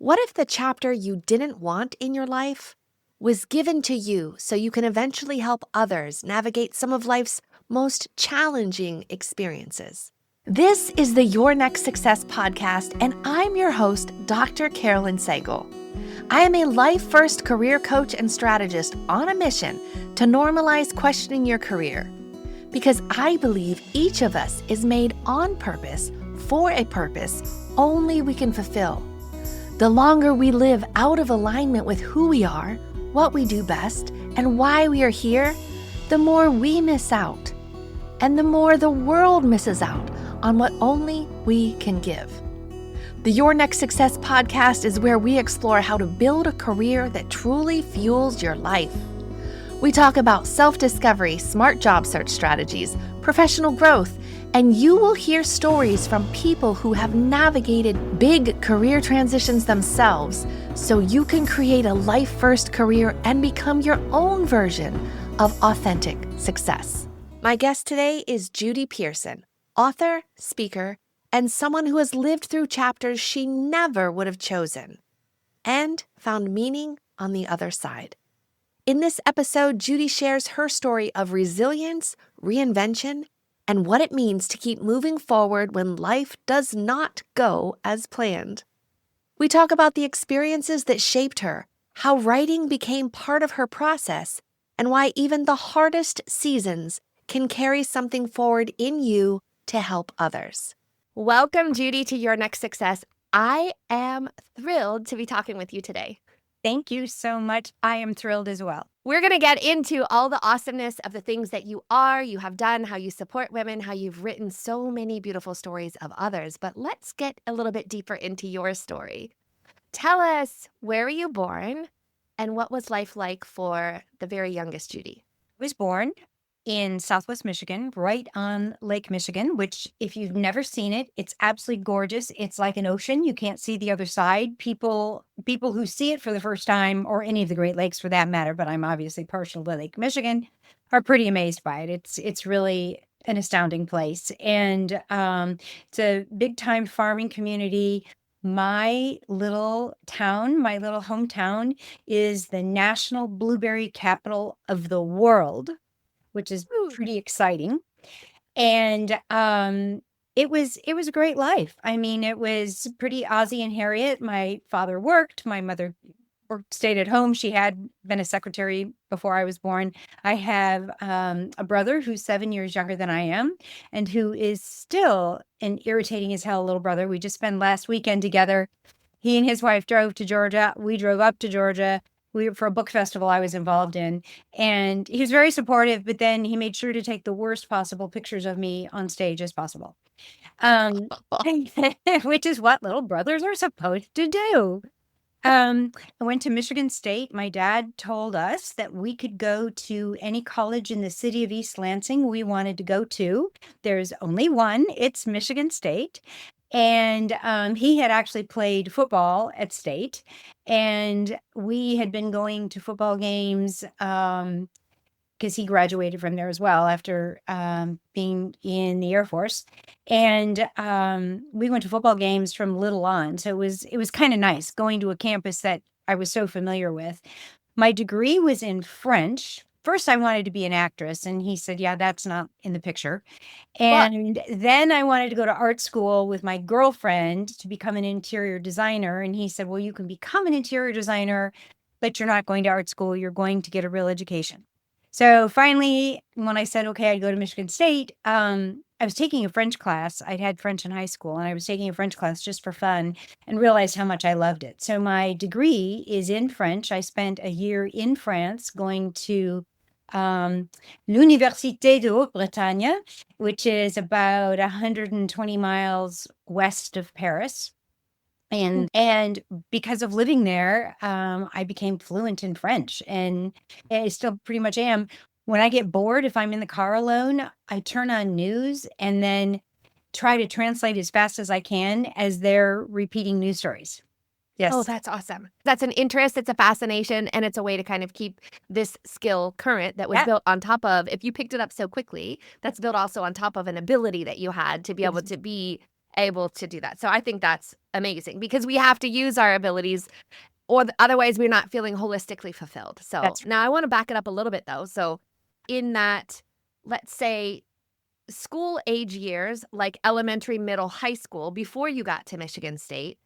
What if the chapter you didn't want in your life was given to you so you can eventually help others navigate some of life's most challenging experiences? This is the Your Next Success podcast, and I'm your host, Dr. Carolyn Sagal. I am a life-first career coach and strategist on a mission to normalize questioning your career, because I believe each of us is made on purpose for a purpose only we can fulfill. The longer we live out of alignment with who we are, what we do best, and why we are here, the more we miss out, and the more the world misses out on what only we can give. The Your Next Success podcast is where we explore how to build a career that truly fuels your life. We talk about self-discovery, smart job search strategies, professional growth, and you will hear stories from people who have navigated big career transitions themselves so you can create a life-first career and become your own version of authentic success. My guest today is Judy Pearson, author, speaker, and someone who has lived through chapters she never would have chosen and found meaning on the other side. In this episode, Judy shares her story of resilience, reinvention, and what it means to keep moving forward when life does not go as planned. We talk about the experiences that shaped her, how writing became part of her process, and why even the hardest seasons can carry something forward in you to help others. Welcome, Judy, to Your Next Success. I am thrilled to be talking with you today. Thank you so much. I am thrilled as well. We're going to get into all the awesomeness of the things that you have done, how you support women, how you've written so many beautiful stories of others. But let's get a little bit deeper into your story. Tell us, where were you born and what was life like for the very youngest Judy? I was born in Southwest Michigan, right on Lake Michigan, which if you've never seen it, it's absolutely gorgeous. It's like an ocean. You can't see the other side. People who see it for the first time, or any of the Great Lakes for that matter, but I'm obviously partial to Lake Michigan, are pretty amazed by it. It's really an astounding place. And it's a big time farming community. My little town, my little hometown, is the national blueberry capital of the world, which is pretty exciting. And it was a great life. I mean, it was pretty Ozzie and Harriet. My father worked, my mother stayed at home. She had been a secretary before I was born. I have a brother who's 7 years younger than I am, and who is still an irritating as hell little brother. We just spent last weekend together. He and his wife drove to Georgia. We drove up to Georgia. For a book festival I was involved in, and he was very supportive, but then he made sure to take the worst possible pictures of me on stage as possible, which is what little brothers are supposed to do. I went to Michigan State. My dad told us that we could go to any college in the city of East Lansing we wanted to go to. There's only one. It's Michigan State. And he had actually played football at State, and we had been going to football games because he graduated from there as well after being in the Air Force. And we went to football games from little on. So it was kind of nice going to a campus that I was so familiar with. My degree was in French. First, I wanted to be an actress, and he said, yeah, that's not in the picture. And then I wanted to go to art school with my girlfriend to become an interior designer. And he said, well, you can become an interior designer, but you're not going to art school. You're going to get a real education. So finally, when I said, okay, I'd go to Michigan State, I was taking a French class. I'd had French in high school, and I was taking a French class just for fun and realized how much I loved it. So my degree is in French. I spent a year in France going to l'Université de Haute-Bretagne, which is about 120 miles west of Paris. And because of living there, I became fluent in French, and I still pretty much am. When I get bored, if I'm in the car alone, I turn on news and then try to translate as fast as I can as they're repeating news stories. Yes. Oh, that's awesome. That's an interest, it's a fascination, and it's a way to kind of keep this skill current that was built on top of, if you picked it up so quickly, that's built also on top of an ability that you had to be able to be able to do that. So I think that's amazing because we have to use our abilities or otherwise we're not feeling holistically fulfilled. So That's now I want to back it up a little bit though. So in that, let's say school age years, like elementary, middle, high school, before you got to Michigan State,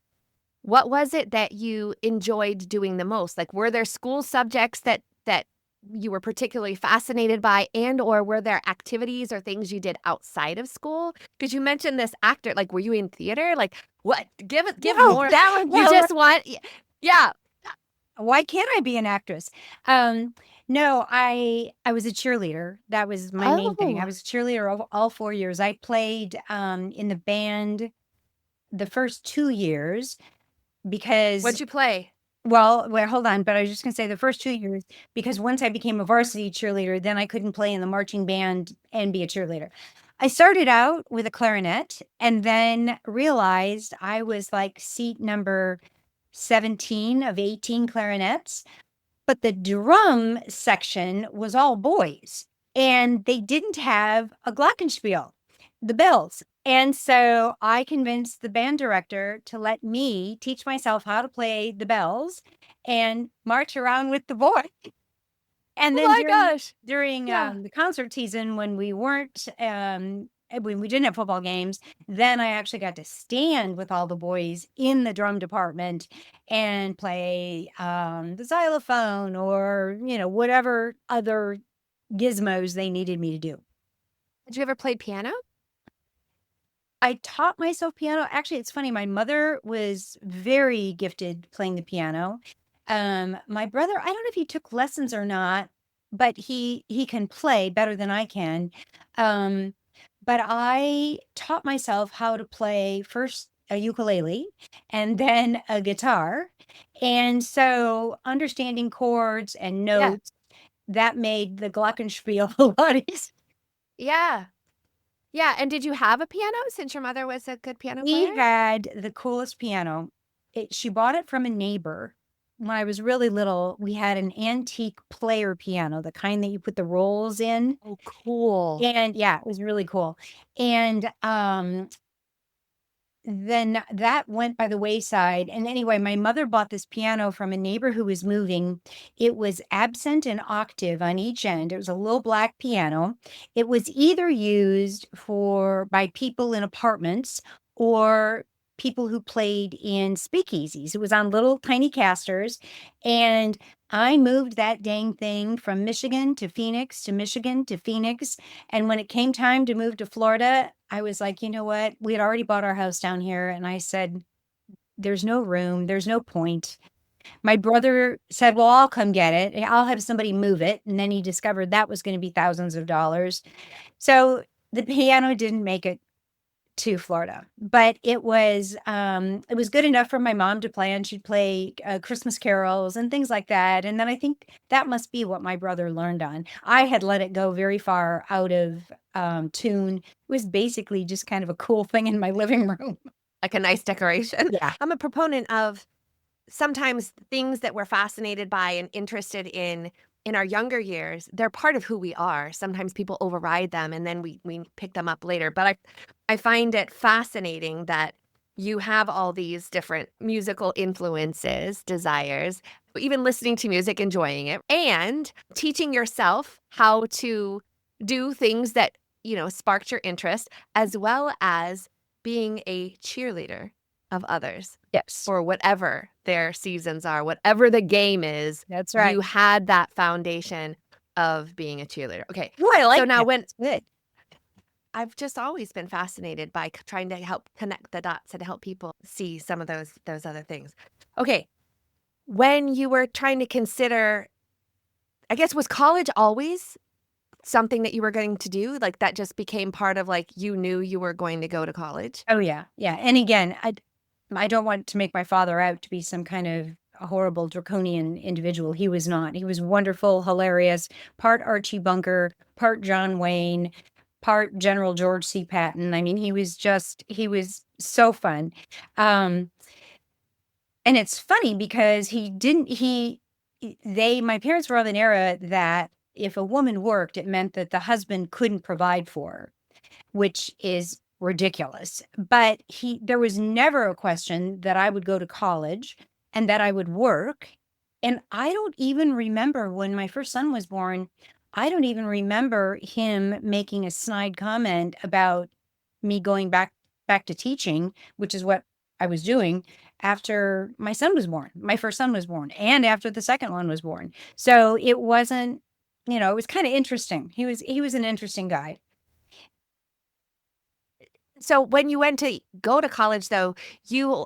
what was it that you enjoyed doing the most? Like, were there school subjects that you were particularly fascinated by, and or were there activities or things you did outside of school? Because you mentioned this actor, like, were you in theater? Like, what? Give no, more. that You was just want, yeah. why can't I be an actress? No, I was a cheerleader. That was my main thing. I Oh, was a cheerleader all 4 years. I played in the band the first 2 years because what'd you play? well, hold on, but I was just gonna say the first 2 years because once I became a varsity cheerleader, then I couldn't play in the marching band and be a cheerleader. I started out with a clarinet and then realized I was like seat number 17 of 18 clarinets. But the drum section was all boys, and they didn't have a glockenspiel, the bells. And so I convinced the band director to let me teach myself how to play the bells and march around with the boy. And Oh then my during gosh. during Yeah. the concert season when we weren't when we didn't have football games, then I actually got to stand with all the boys in the drum department and play the xylophone or whatever other gizmos they needed me to do. Did you ever play piano? I taught myself piano. Actually, it's funny. My mother was very gifted playing the piano. My brother, I don't know if he took lessons or not, but he can play better than I can. Um, but I taught myself how to play first a ukulele and then a guitar. And so understanding chords and Yeah. notes, that made the glockenspiel a lot easier. Yeah. Yeah. And did you have a piano since your mother was a good piano We player? had the coolest piano. She bought it from a neighbor. When I was really little, we had an antique player piano, the kind that you put the rolls in. Oh, cool. And yeah, it was really cool. And then that went by the wayside. And anyway, my mother bought this piano from a neighbor who was moving. It was absent and octave on each end. It was a little black piano. It was either used for by people in apartments or people who played in speakeasies. It was on little tiny casters. And I moved that dang thing from Michigan to Phoenix to Michigan to Phoenix. And when it came time to move to Florida, I was like, you know what? We had already bought our house down here. And I said, there's no room. There's no point. My brother said, well, I'll come get it. I'll have somebody move it. And then he discovered that was going to be thousands of dollars. So the piano didn't make it to Florida, but it was good enough for my mom to play on. She'd play Christmas carols and things like that. And then I think that must be what my brother learned on. I had let it go very far out of tune. It was basically just kind of a cool thing in my living room. Like a nice decoration. Yeah. I'm a proponent of sometimes things that we're fascinated by and interested in our younger years, they're part of who we are. Sometimes people override them and then we pick them up later. But I find it fascinating that you have all these different musical influences, desires, even listening to music, enjoying it, and teaching yourself how to do things that, sparked your interest, as well as being a cheerleader of others Yes. for whatever their seasons are, whatever the game is. That's right. You had that foundation of being a cheerleader. Okay. Ooh, I like So now that. when That's good. I've just always been fascinated by trying to help connect the dots and help people see some of those other things. Okay. When you were trying to consider, I guess, was college always something that you were going to do? Like that just became part of like you knew you were going to go to college? Oh yeah. Yeah. And again, I don't want to make my father out to be some kind of a horrible draconian individual. He was not. He was wonderful, hilarious, part Archie Bunker, part John Wayne, part General George C. Patton. I mean, he was so fun. Um, and it's funny because my parents were of an era that if a woman worked, it meant that the husband couldn't provide for her, which is ridiculous. But there was never a question that I would go to college and that I would work. And I don't even remember when my first son was born, I don't even remember him making a snide comment about me going back to teaching, which is what I was doing after my son was born. My first son was born and after the second one was born. So it wasn't, it was kind of interesting. He was an interesting guy. So when you went to go to college, though, you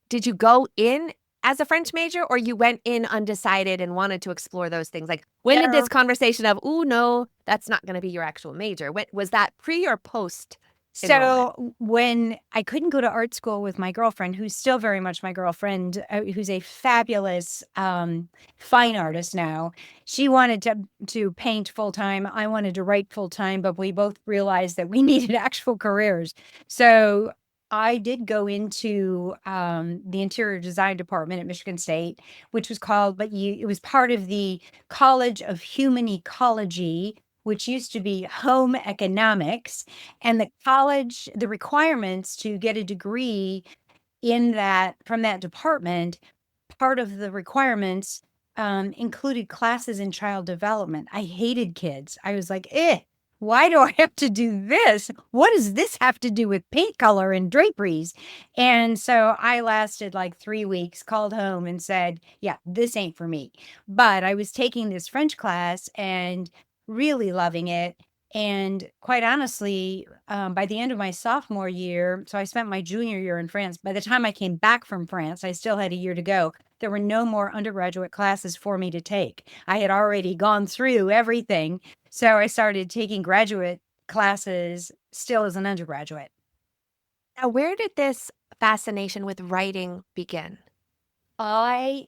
did you go in as a French major, or you went in undecided and wanted to explore those things? Like, when did this conversation of, "Ooh, no, that's not going to be your actual major"? Was that pre or post enrollment? So when I couldn't go to art school with my girlfriend, who's still very much my girlfriend, who's a fabulous fine artist now, she wanted to paint full time. I wanted to write full time, but we both realized that we needed actual careers. So I did go into the interior design department at Michigan State, which was called, it was part of the College of Human Ecology, which used to be home economics. And the requirements to get a degree from that department, part of the requirements included classes in child development. I hated kids. I was like, why do I have to do this? What does this have to do with paint color and draperies? And so I lasted like 3 weeks, called home and said, yeah, this ain't for me. But I was taking this French class and really loving it. And quite honestly, by the end of my sophomore year, so I spent my junior year in France. By the time I came back from France, I still had a year to go. There were no more undergraduate classes for me to take. I had already gone through everything. So I started taking graduate classes still as an undergraduate. Now, where did this fascination with writing begin? I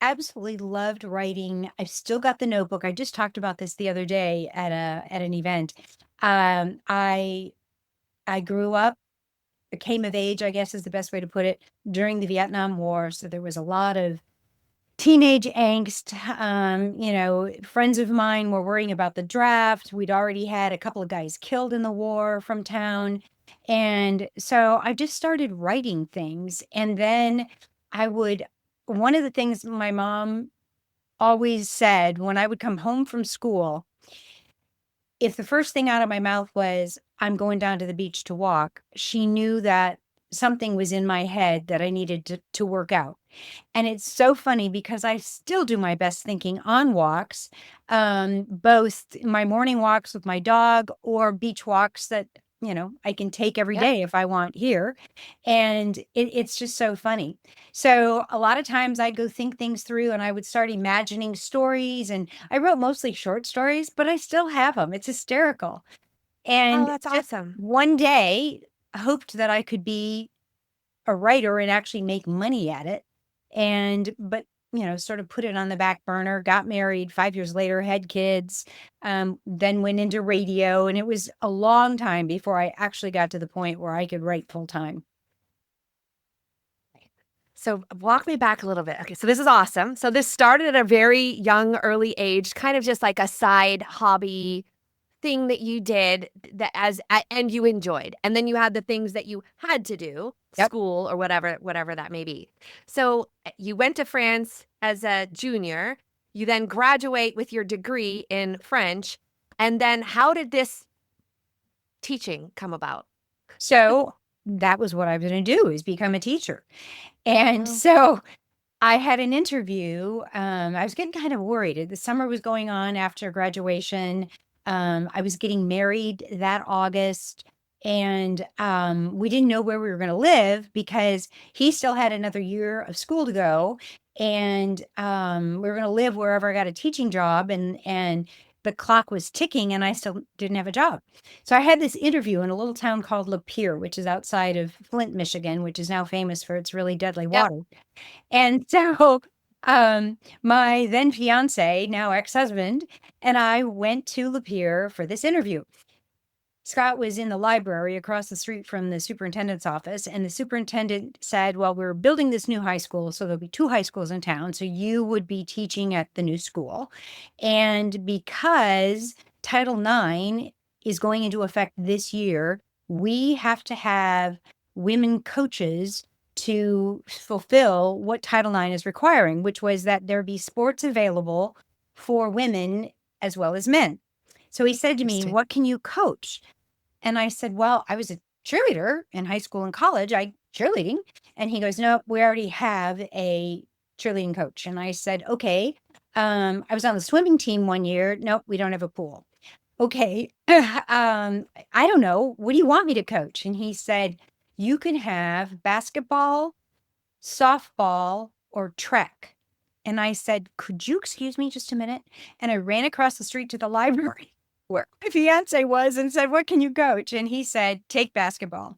absolutely loved writing. I've still got the notebook. I just talked about this the other day at an event. I grew up, came of age, I guess is the best way to put it, during the Vietnam War. So there was a lot of teenage angst. Friends of mine were worrying about the draft. We'd already had a couple of guys killed in the war from town. And so I just started writing things. And then one of the things my mom always said when I would come home from school, if the first thing out of my mouth was, I'm going down to the beach to walk, she knew that something was in my head that I needed to work out. And it's so funny because I still do my best thinking on walks, both my morning walks with my dog or beach walks that, I can take every Yep. day if I want here. And it's just so funny. So a lot of times I'd go think things through and I would start imagining stories. And I wrote mostly short stories, but I still have them. It's hysterical. Oh, And that's just awesome. one day, I hoped that I could be a writer and actually make money at it. But sort of put it on the back burner, got married 5 years later, had kids, then went into radio. And it was a long time before I actually got to the point where I could write full time. So walk me back a little bit. Okay, so this is awesome. So this started at a very young, early age, kind of just like a side hobby thing that you did and you enjoyed. And then you had the things that you had to do, Yep. school or whatever that may be. So you went to France as a junior. You then graduate with your degree in French. And then how did this teaching come about? So that was what I was going to do, is become a teacher. And Oh, so I had an interview. I was getting kind of worried. The summer was going on after graduation. I was getting married that August, and we didn't know where we were going to live because he still had another year of school to go, and we were going to live wherever I got a teaching job, and the clock was ticking, and I still didn't have a job. So I had this interview in a little town called Lapeer, which is outside of Flint, Michigan, which is now famous for its really deadly yep. water. And so, my then fiance, now ex-husband, and I went to Lapeer for this interview. Scott was in the library across the street from the superintendent's office, and the superintendent said, well, we're building this new high school, so there'll be 2 high schools in town. So you would be teaching at the new school. And because Title IX is going into effect this year, we have to have women coaches to fulfill what Title IX is requiring, which was that there be sports available for women as well as men. So he said to me, Interesting. "What can you coach?" And I said, "Well, I was a cheerleader in high school and college. I cheerleading." And he goes, "No, we already have a cheerleading coach." And I said, "Okay." I was on the swimming team one year. Nope, we don't have a pool. Okay. I don't know. What do you want me to coach? And he said, "You can have basketball, softball, or track." And I said, "Could you excuse me just a minute?" And I ran across the street to the library where my fiance was and said, "What can you coach?" And he said, "Take basketball."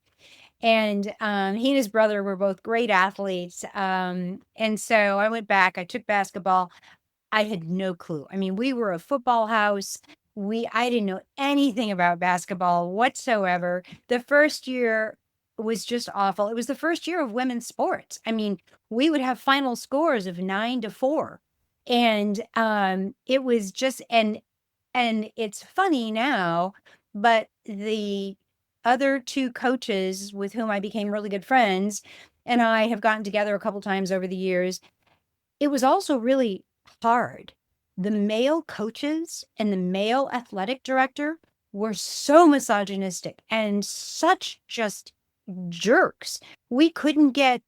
And he and his brother were both great athletes. And so I went back, I took basketball. I had no clue. I mean, we were a football house. I didn't know anything about basketball whatsoever. The first year was just awful. It was the first year of women's sports. I mean, we would have final scores of 9-4. And it was just and it's funny now, but the other two coaches with whom I became really good friends and I have gotten together a couple times over the years, it was also really hard. The male coaches and the male athletic director were so misogynistic and such just jerks. We couldn't get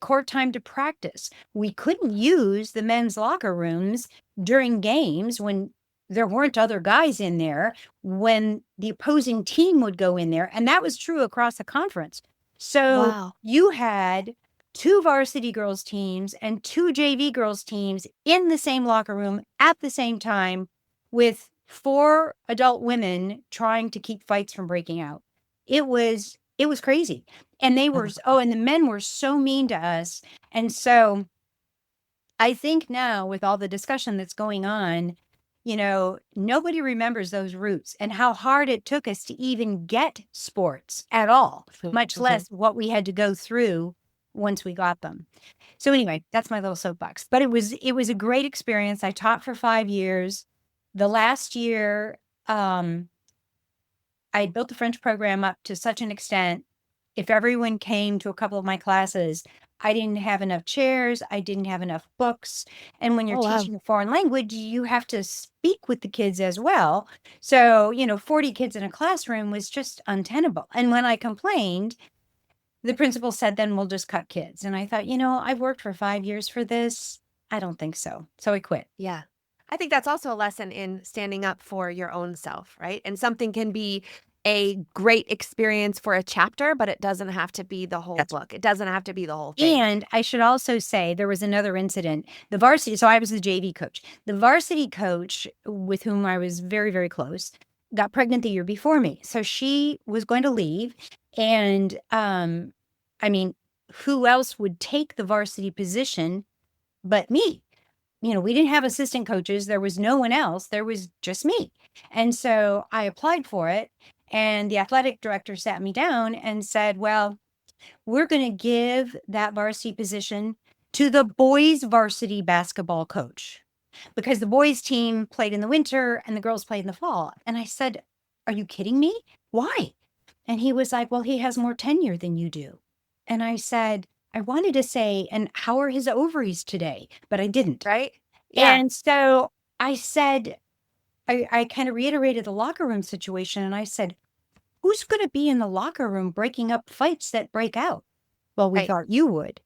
court time to practice. We couldn't use the men's locker rooms during games when there weren't other guys in there, when the opposing team would go in there, and that was true across the conference. So Wow. you had two varsity girls teams and two JV girls teams in the same locker room at the same time with four adult women trying to keep fights from breaking out. It was crazy. And they were and the men were so mean to us. And so I think now with all the discussion that's going on, nobody remembers those roots and how hard it took us to even get sports at all, much Mhm. less what we had to go through once we got them. So anyway, that's my little soapbox. But it was a great experience. I taught for 5 years. The last year, I had built the French program up to such an extent. If everyone came to a couple of my classes, I didn't have enough chairs. I didn't have enough books. And when you're Oh, wow. teaching a foreign language, you have to speak with the kids as well. So, 40 kids in a classroom was just untenable. And when I complained, the principal said, "Then we'll just cut kids." And I thought, I've worked for 5 years for this. I don't think so. So I quit. Yeah. I think that's also a lesson in standing up for your own self, right? And something can be a great experience for a chapter, but it doesn't have to be the whole That's book. It doesn't have to be the whole thing. And I should also say there was another incident. So I was the JV coach. The varsity coach with whom I was very, very close got pregnant the year before me. So she was going to leave. And I mean, who else would take the varsity position but me? We didn't have assistant coaches. There was no one else. There was just me. And so I applied for it. And the athletic director sat me down and said, "Well, we're going to give that varsity position to the boys' varsity basketball coach because the boys' team played in the winter and the girls played in the fall." And I said, "Are you kidding me? Why?" And he was like, "Well, he has more tenure than you do." And I said, I wanted to say, "And how are his ovaries today?" But I didn't. Right? Yeah. And so I said, I kind of reiterated the locker room situation. And I said, "Who's going to be in the locker room breaking up fights that break out?" "Well, we Right. thought you would."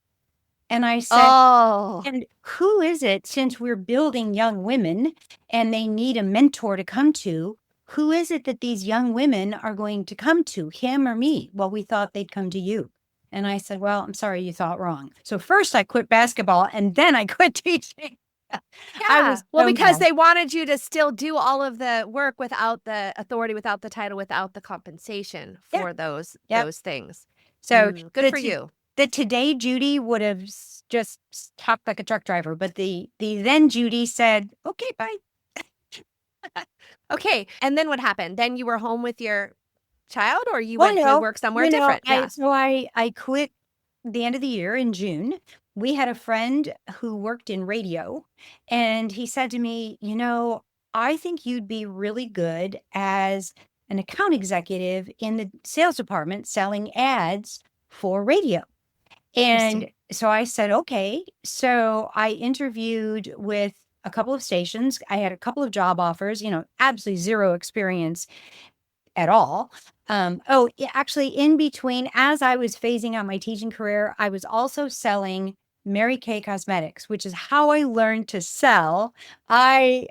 And I said, Oh, "And who is it, since we're building young women and they need a mentor to come to, who is it that these young women are going to come to, him or me?" "Well, we thought they'd come to you." And I said, "Well, I'm sorry, you thought wrong." So first I quit basketball and then I quit teaching. I yeah. was Well, so because mad. they wanted you to still do all of the work without the authority, without the title, without the compensation Yeah. for those Yep. things. So Good for you. the today Judy would have just talked like a truck driver, but the then Judy said, "Okay, bye." Okay. And then what happened? Then you were home with your child or you Well, went to no, work somewhere different? I Yeah. so I quit the end of the year in June. We had a friend who worked in radio, and he said to me, "I think you'd be really good as an account executive in the sales department selling ads for radio. And so I said, okay. So I interviewed with a couple of stations. I had a couple of job offers, absolutely zero experience at all. Actually, in between, as I was phasing out my teaching career, I was also selling Mary Kay Cosmetics, which is how I learned to sell. I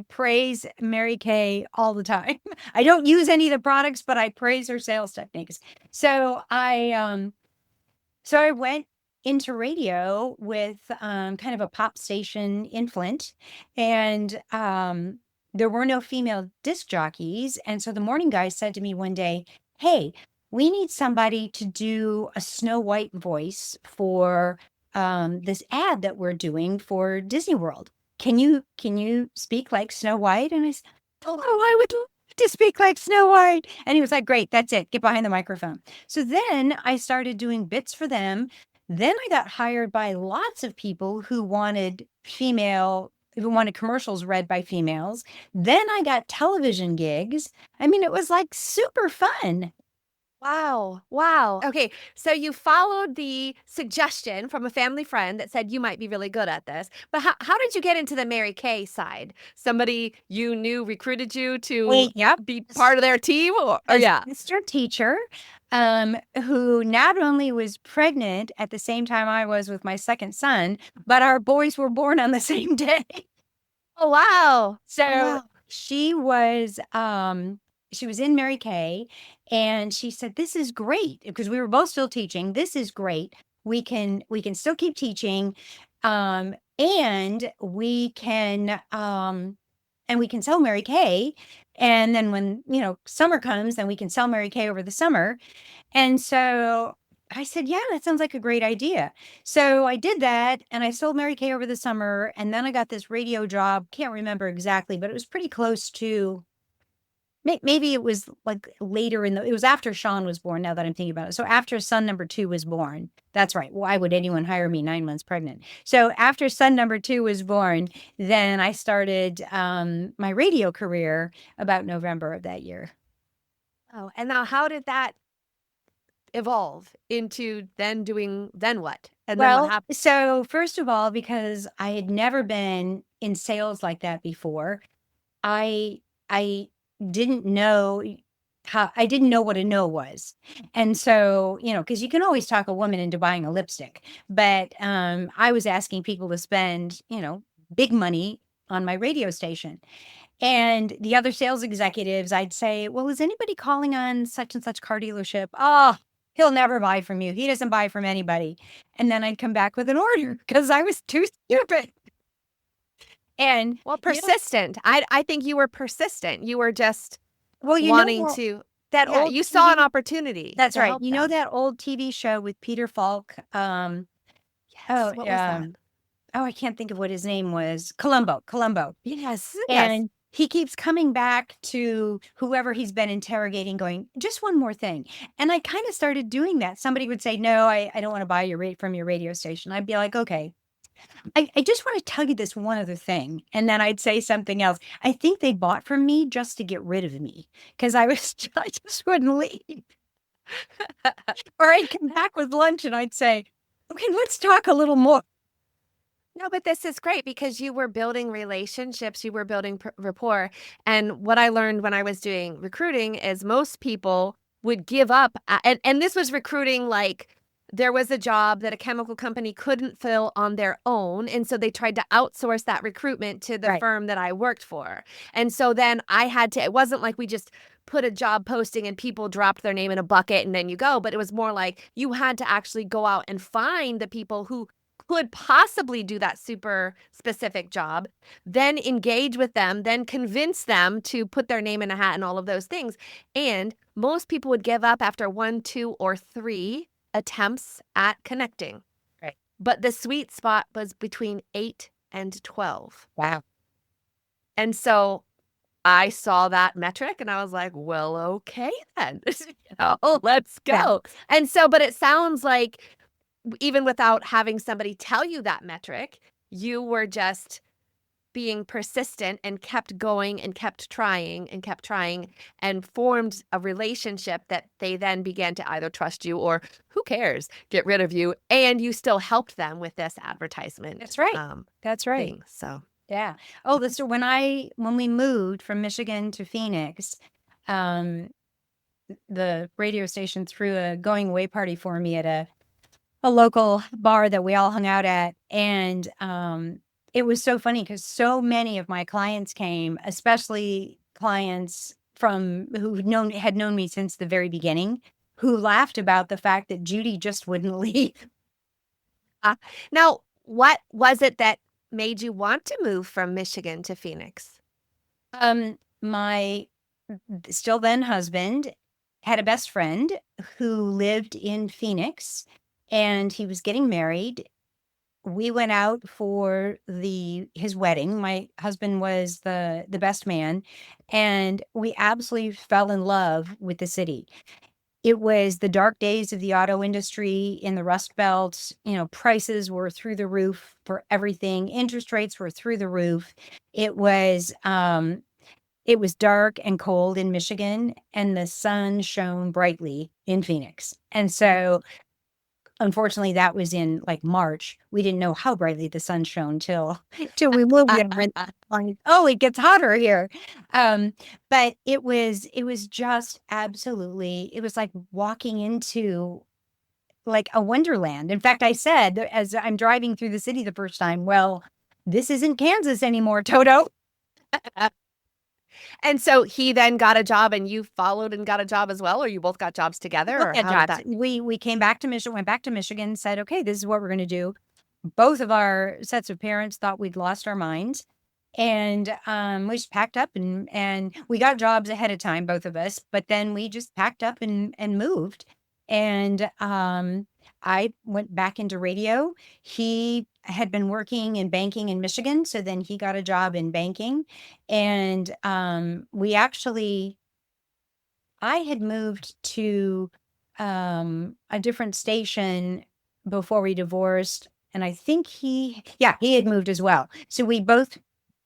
praise Mary Kay all the time. I don't use any of the products, but I praise her sales techniques. So I went into radio with kind of a pop station in Flint, and there were no female disc jockeys. And so the morning guy said to me one day, "Hey, we need somebody to do a Snow White voice for this ad that we're doing for Disney World. Can you speak like Snow White?" And I said, "Oh, I would love to speak like Snow White." And he was like, "Great, that's it. Get behind the microphone." So then I started doing bits for them. Then I got hired by lots of people who wanted commercials read by females. Then I got television gigs. I mean, it was like super fun. Wow. Wow. Okay. So you followed the suggestion from a family friend that said you might be really good at this. But how did you get into the Mary Kay side? Somebody you knew recruited you to Yep. be part of their team? Or A yeah. sister teacher who not only was pregnant at the same time I was with my second son, but our boys were born on the same day. Oh, wow. So Oh, wow. she was in Mary Kay, and she said, "This is great," because we were both still teaching. "This is great. We can still keep teaching, and we can sell Mary Kay. And then when summer comes, then we can sell Mary Kay over the summer." And so I said, "Yeah, that sounds like a great idea." So I did that, and I sold Mary Kay over the summer, and then I got this radio job. Can't remember exactly, but it was pretty close to maybe it was like later it was after Sean was born, now that I'm thinking about it. So after son number 2 was born. That's right. Why would anyone hire me 9 months pregnant? So after son number 2 was born, then I started my radio career about November of that year. Oh, and now how did that evolve into then what? And then what happened? So first of all, because I had never been in sales like that before, I I didn't know I didn't know what a no was. And so, because you can always talk a woman into buying a lipstick, but I was asking people to spend, big money on my radio station. And the other sales executives, I'd say, "Well, is anybody calling on such and such car dealership?" "Oh, he'll never buy from you. He doesn't buy from anybody." And then I'd come back with an order because I was too stupid. And Well, persistent. I think you were persistent. You were just well, wanting to. that Yeah, old you saw an TV opportunity. That's to right. help You know them. that old TV show with Peter Falk? Yes. What was that? I can't think of what his name was. Columbo. Yes. Yes. And he keeps coming back to whoever he's been interrogating, going, "Just one more thing." And I kind of started doing that. Somebody would say, "No, I don't want to buy your rate from your radio station." I'd be like, "Okay, I just want to tell you this one other thing." And then I'd say something else. I think they bought from me just to get rid of me because I just wouldn't leave. Or I'd come back with lunch and I'd say, "Okay, let's talk a little more." No, but this is great because you were building relationships, you were building rapport. And what I learned when I was doing recruiting is most people would give up. And this was recruiting like there was a job that a chemical company couldn't fill on their own. And so they tried to outsource that recruitment to the Right. firm that I worked for. And so then I had to, it wasn't like we just put a job posting and people dropped their name in a bucket and then you go, but it was more like you had to actually go out and find the people who could possibly do that super specific job, then engage with them, then convince them to put their name in a hat and all of those things. And most people would give up after 1, 2, or 3 attempts at connecting. Right. But the sweet spot was between 8 and 12. Wow. And so I saw that metric and I was like, well, okay, then, let's go. Yeah. And so, but it sounds like even without having somebody tell you that metric, you were just being persistent and kept going and kept trying and formed a relationship that they then began to either trust you or who cares, get rid of you. And you still helped them with this advertisement That's right. That's right. thing. So Yeah. Oh, this when we moved from Michigan to Phoenix, um, the radio station threw a going away party for me at a local bar that we all hung out at. And it was so funny because so many of my clients came, especially clients from had known me since the very beginning, who laughed about the fact that Judy just wouldn't leave. now, what was it that made you want to move from Michigan to Phoenix? My still then husband had a best friend who lived in Phoenix, and he was getting married. We went out for his wedding. My husband was the best man, and we absolutely fell in love with the city. It was the dark days of the auto industry in the Rust Belt. You know, prices were through the roof for everything. Interest rates were through the roof. It was dark and cold in Michigan, and the sun shone brightly in Phoenix. And so, unfortunately, that was in like March. We didn't know how brightly the sun shone till we moved there. And like, oh, it gets hotter here. But it was just absolutely. It was like walking into like a wonderland. In fact, I said as I'm driving through the city the first time, well, this isn't Kansas anymore, Toto. And so he then got a job and you followed and got a job as well, or you both got jobs together, or how did that? We came back to Michigan, went back to Michigan, said, okay, this is what we're going to do. Both of our sets of parents thought we'd lost our minds. And we just packed up and we got jobs ahead of time, both of us, but then we just packed up and moved. And I went back into radio. He had been working in banking in Michigan, so then he got a job in banking. And I had moved to a different station before we divorced. And I think he had moved as well. So we both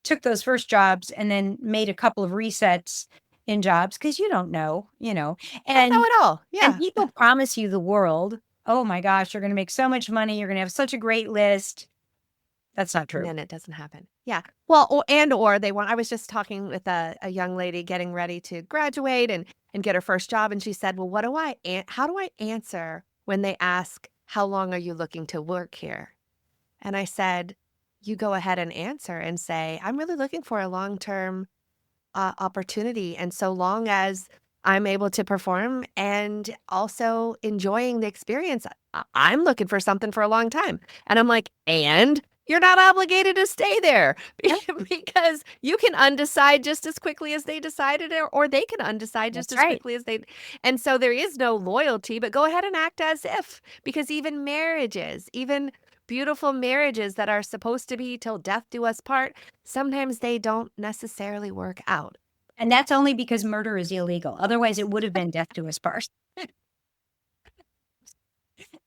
took those first jobs and then made a couple of resets in jobs because you don't know, And know it all. and Yeah. people promise you the world. Oh my gosh, you're going to make so much money. You're going to have such a great list. That's not And true. then it doesn't happen. Yeah. Well, or they want, I was just talking with a young lady getting ready to graduate and get her first job. And she said, well, how do I answer when they ask, how long are you looking to work here? And I said, you go ahead and answer and say, I'm really looking for a long-term opportunity. And so long as I'm able to perform and also enjoying the experience, I'm looking for something for a long time. And I'm like, and you're not obligated to stay there because you can undecide just as quickly as they decided, or they can undecide just That's as right. quickly as they. And so there is no loyalty, but go ahead and act as if, because even marriages, even beautiful marriages that are supposed to be till death do us part, sometimes they don't necessarily work out. And that's only because murder is illegal. Otherwise, it would have been death to us part.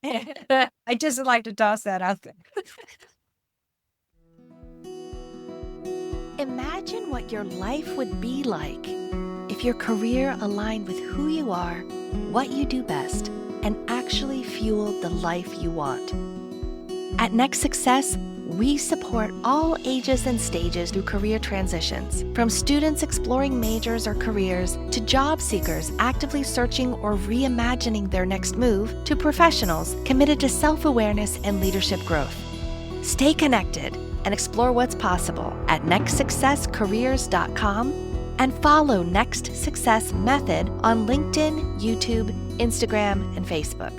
I just like to toss that out there. Imagine what your life would be like if your career aligned with who you are, what you do best, and actually fueled the life you want. At Next Success, we support all ages and stages through career transitions, from students exploring majors or careers to job seekers actively searching or reimagining their next move to professionals committed to self-awareness and leadership growth. Stay connected and explore what's possible at nextsuccesscareers.com and follow Next Success Method on LinkedIn, YouTube, Instagram, and Facebook.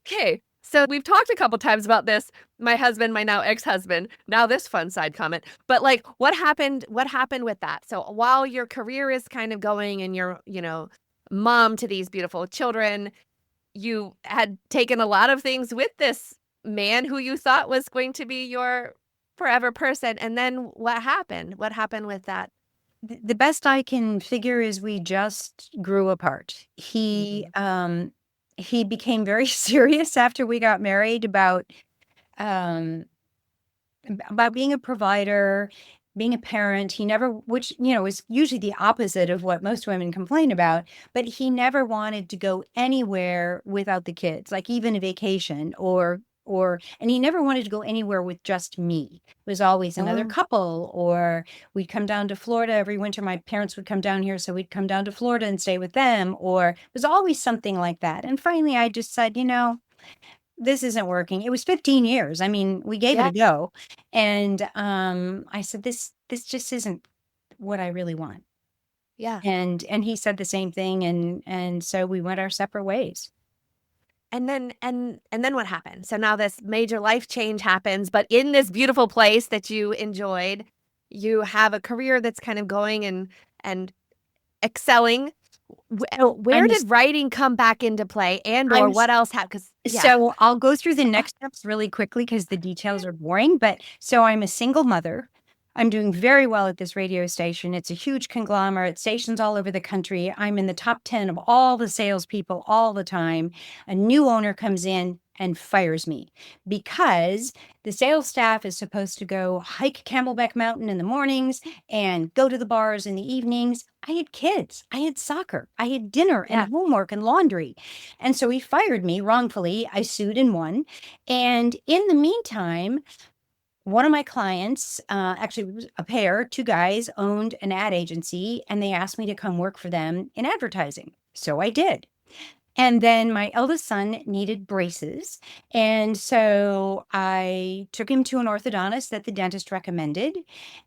Okay. So we've talked a couple times about this. My husband, my now ex-husband, now this fun side comment. But like, what happened with that? So while your career is kind of going and you're, mom to these beautiful children, you had taken a lot of things with this man who you thought was going to be your forever person. And then what happened? What happened with that? The best I can figure is we just grew apart. He became very serious after we got married about about being a provider, being a parent. He never, which, is usually the opposite of what most women complain about, but he never wanted to go anywhere without the kids, like even a vacation and he never wanted to go anywhere with just me. It was always another Oh, couple, or we'd come down to Florida every winter. My parents would come down here, so we'd come down to Florida and stay with them, or it was always something like that. And finally, I just said, this isn't working. It was 15 years. I mean, we gave it yeah, a go. And I said, this just isn't what I really want. yeah. And he said the same thing. And so we went our separate ways. And then what happened? So now this major life change happens, but in this beautiful place that you enjoyed, you have a career that's kind of going and excelling. Where I'm did writing come back into play, and or I'm what else happened? Because yeah, So I'll go through the next steps really quickly because the details are boring. But so I'm a single mother. I'm doing very well at this radio station. It's a huge conglomerate, stations all over the country. I'm in the top 10 of all the salespeople all the time. A new owner comes in and fires me because the sales staff is supposed to go hike Camelback Mountain in the mornings and go to the bars in the evenings. I had kids, I had soccer, I had dinner and yeah, homework and laundry. And so he fired me wrongfully. I sued and won. And in the meantime, one of my clients, actually it was a pair, two guys, owned an ad agency, and they asked me to come work for them in advertising. So I did. And then my eldest son needed braces. And so I took him to an orthodontist that the dentist recommended.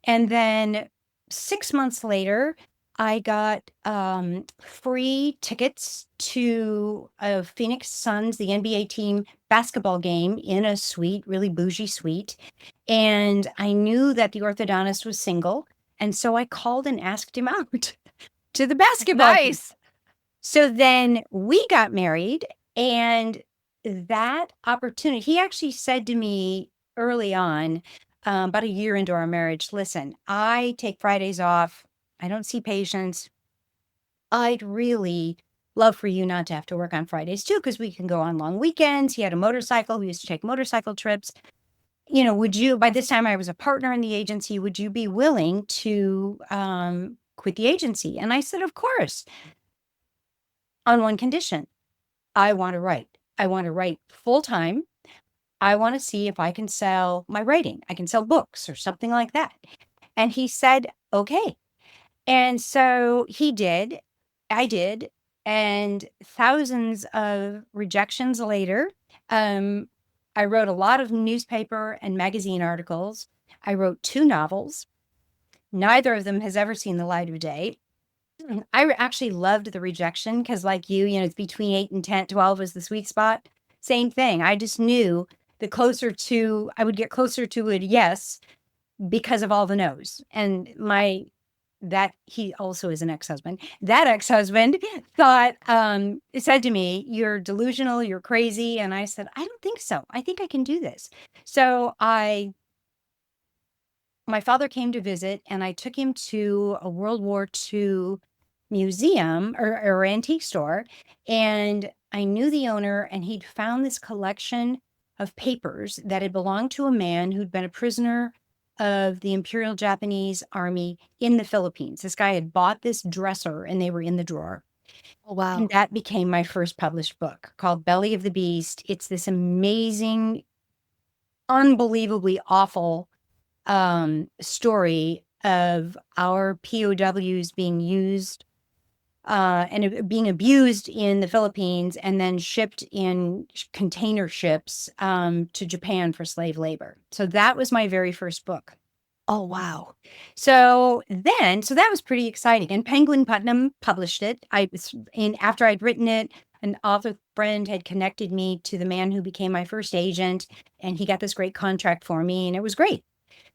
And then 6 months later, I got free tickets to a Phoenix Suns, the NBA team basketball game in a suite, really bougie suite. And I knew that the orthodontist was single. And so I called and asked him out to the basketball game. nice. So then we got married, and that opportunity, he actually said to me early on, about a year into our marriage, listen, I take Fridays off. I don't see patients. I'd really love for you not to have to work on Fridays too, because we can go on long weekends. He had a motorcycle. We used to take motorcycle trips. Would you, by this time I was a partner in the agency, would you be willing to quit the agency? And I said, of course, on one condition. I want to write. I want to write full time. I want to see if I can sell my writing. I can sell books or something like that. And he said, okay. And so he did. I did. And thousands of rejections later, I wrote a lot of newspaper and magazine articles. I wrote two novels. Neither of them has ever seen the light of day. I actually loved the rejection because, like it's between 8 and 10, 12 is the sweet spot. Same thing. I just knew I would get closer to a yes because of all the no's. And that he also is an ex-husband. That ex-husband thought, said to me, "You're delusional, you're crazy." And I said, "I don't think so. I think I can do this." So my father came to visit, and I took him to a World War II museum or antique store. And I knew the owner, and he'd found this collection of papers that had belonged to a man who'd been a prisoner of the Imperial Japanese Army in the Philippines. This guy had bought this dresser, and they were in the drawer. Oh, And wow. that became my first published book called Belly of the Beast. It's this amazing, unbelievably awful story of our POWs being used being abused in the Philippines and then shipped in container ships to Japan for slave labor. So that was my very first book. Oh, wow. So that was pretty exciting. And Penguin Putnam published it. After I'd written it, an author friend had connected me to the man who became my first agent, and he got this great contract for me, and it was great.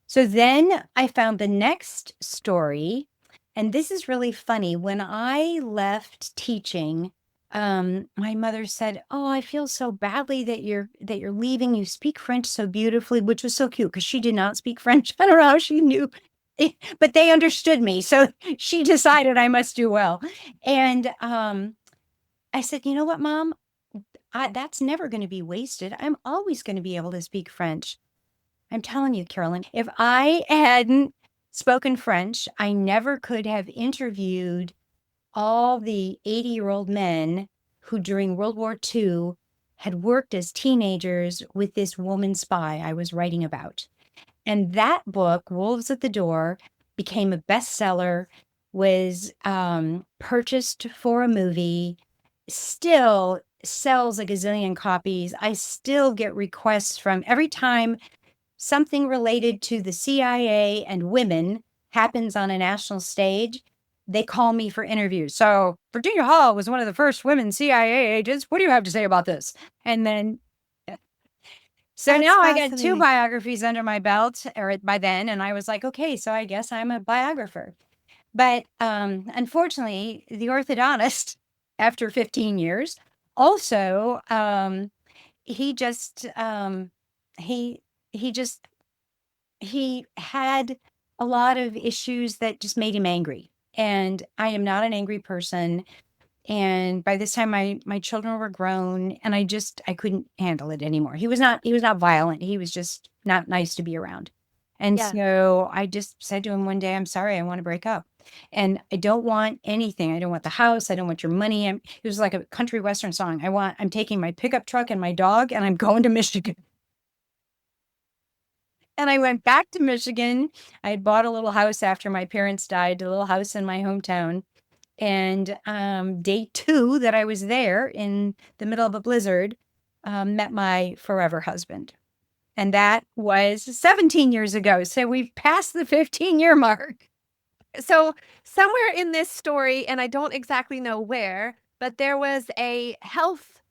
So then I found the next story, and this is really funny. When I left teaching, my mother said, "Oh, I feel so badly that you're leaving. You speak French so beautifully," which was so cute because she did not speak French. I don't know how she knew, but they understood me. So she decided I must do well. And I said, "You know what, Mom? That's never going to be wasted. I'm always going to be able to speak French." I'm telling you, Carolyn, if I hadn't spoken French, I never could have interviewed all the 80-year-old men who during World War II had worked as teenagers with this woman spy I was writing about. And that book, Wolves at the Door, became a bestseller, was purchased for a movie, still sells a gazillion copies. I still get requests from every time something related to the CIA and women happens on a national stage, they call me for interviews. So Virginia Hall was one of the first women CIA agents. What do you have to say about this? And then, so That's now I got two fascinating. biographies under my belt, or by then, and I was like, okay, so I guess I'm a biographer. But unfortunately, the orthodontist, after 15 years, also he just he he just he had a lot of issues that just made him angry. And I am not an angry person. And by this time my children were grown and I couldn't handle it anymore. He was not violent. He was just not nice to be around. And Yeah. so I just said to him one day, I'm sorry, I want to break up. And I don't want anything. I don't want the house. I don't want your money. It was like a country western song. I'm taking my pickup truck and my dog and I'm going to Michigan. And I went back to Michigan. I had bought a little house after my parents died, a little house in my hometown. And day two that I was there in the middle of a blizzard, met my forever husband. And that was 17 years ago. So we've passed the 15-year mark. So, somewhere in this story, and I don't exactly know where, but there was a health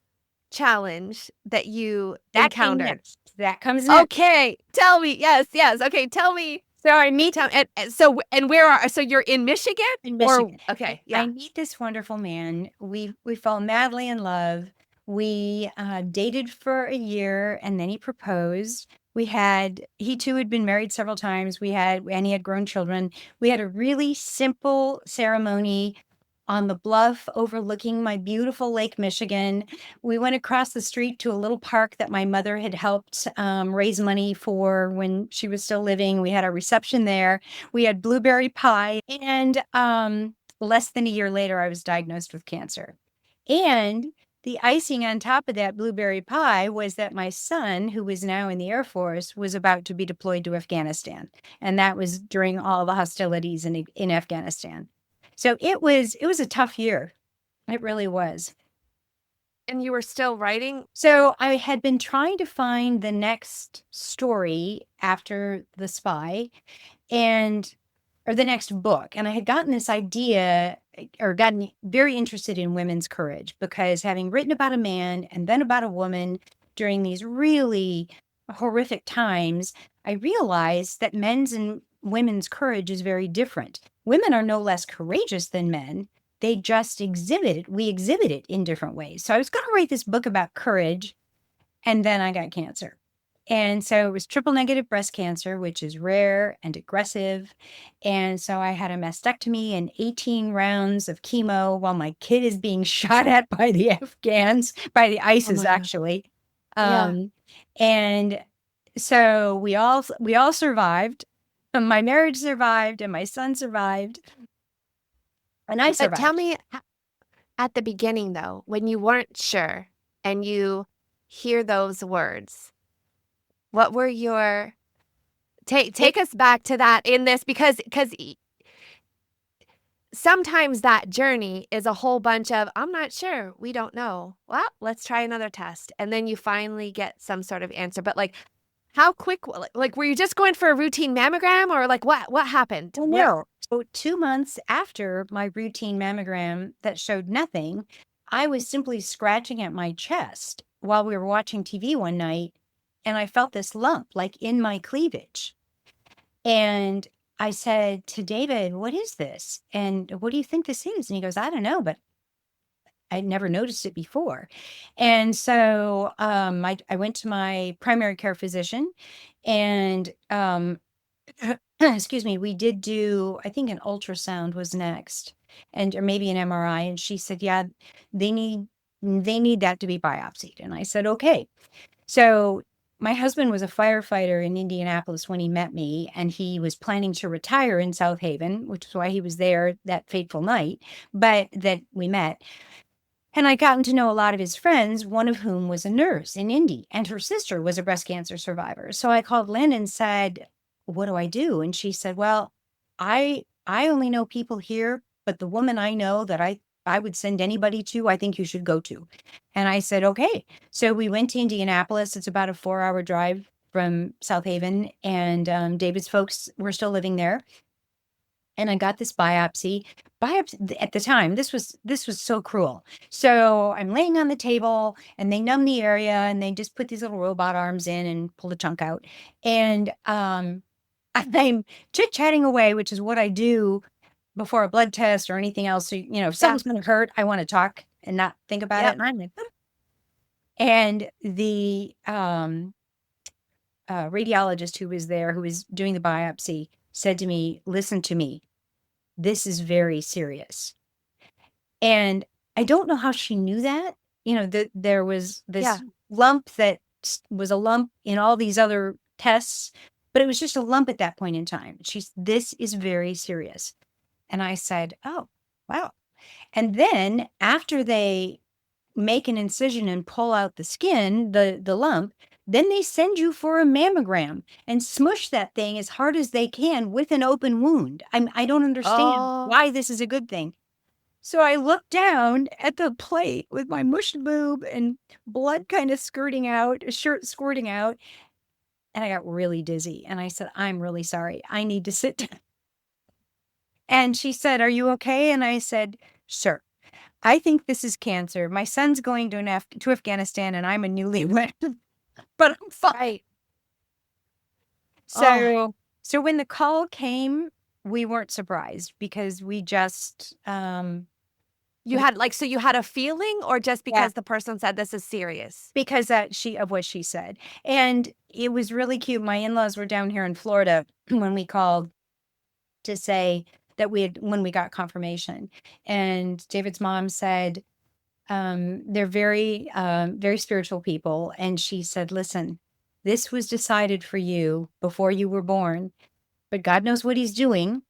challenge that you That came encountered. next. That comes next. Okay, tell me. Yes, yes. Okay, tell me. So I meet And where are so you're in Michigan in or Michigan. okay, I yeah. meet this wonderful man. We fell madly in love. We dated for a year, and then he proposed. He too had been married several times. And he had grown children. We had a really simple ceremony on the bluff overlooking my beautiful Lake Michigan. We went across the street to a little park that my mother had helped raise money for when she was still living. We had a reception there. We had blueberry pie. And less than a year later, I was diagnosed with cancer. And the icing on top of that blueberry pie was that my son, who was now in the Air Force, was about to be deployed to Afghanistan. And that was during all the hostilities in Afghanistan. So it was a tough year. It really was. And you were still writing? So I had been trying to find the next story after The Spy and or the next book. And I had gotten this idea or gotten very interested in women's courage because having written about a man and then about a woman during these really horrific times, I realized that men's and women's courage is very different. Women are no less courageous than men. They just exhibit it. We exhibit it in different ways. So I was going to write this book about courage, and then I got cancer. And so it was triple negative breast cancer, which is rare and aggressive. And so I had a mastectomy and 18 rounds of chemo while my kid is being shot at by the Afghans, by the Oh ISIS, my God. actually. Yeah. And so we all survived. My marriage survived and my son survived and I But tell survived. me at the beginning though, when you weren't sure and you hear those words, what were your It take us back to that in this because sometimes that journey is a whole bunch of I'm not sure, we don't know. Well, let's try another test. And then you finally get some sort of answer. But like how quick like were you just going for a routine mammogram or like what happened? Well, Where no. So 2 months after my routine mammogram that showed nothing, I was simply scratching at my chest while we were watching TV one night, and I felt this lump like in my cleavage. And I said to David, "What is this? And what do you think this is?" And he goes, "I don't know, but I'd never noticed it before." And so I went to my primary care physician and excuse me, we did do, I think an ultrasound was next and or maybe an MRI. And she said, yeah, they need they need that to be biopsied. And I said, okay. So my husband was a firefighter in Indianapolis when he met me, and he was planning to retire in South Haven, which is why he was there that fateful night, but that we met. And I gotten to know a lot of his friends, one of whom was a nurse in Indy, and her sister was a breast cancer survivor. So I called Lynn and said, "What do I do?" And she said, "Well, I only know people here, but the woman I know that I would send anybody to, I think you should go to." And I said, "Okay." So we went to Indianapolis. It's about a 4-hour drive from South Haven, and David's folks were still living there. And I got this biopsy. At the time, this was so cruel. So I'm laying on the table and they numb the area and they just put these little robot arms in and pull the chunk out. And I'm chit-chatting away, which is what I do before a blood test or anything else. So, if Yeah. something's gonna hurt, I want to talk and not think about it. Yep. And I'm like, and the radiologist who was there, who was doing the biopsy, said to me, "Listen to me. This is very serious." And I don't know how she knew that, that there was Yeah. this lump that was a lump in all these other tests, but it was just a lump at that point in time. This is very serious. And I said, "Oh, wow." And then after they make an incision and pull out the skin, the lump, then they send you for a mammogram and smush that thing as hard as they can with an open wound. I don't understand Oh, why this is a good thing. So I looked down at the plate with my mushed boob and blood kind of skirting out, a shirt squirting out, and I got really dizzy. And I said, "I'm really sorry. I need to sit down." And she said, "Are you okay?" And I said, "Sure. I think this is cancer. My son's going to Afghanistan and I'm a newlywed, but I'm fine." right. Oh, So when the call came, we weren't surprised because we just, you had so you had a feeling, or just yeah, because the person said this is serious? because of what she said. And it was really cute. My in-laws were down here in Florida when we called to say that when we got confirmation. And David's mom said, they're very spiritual people. And she said, "Listen, this was decided for you before you were born, but God knows what he's doing.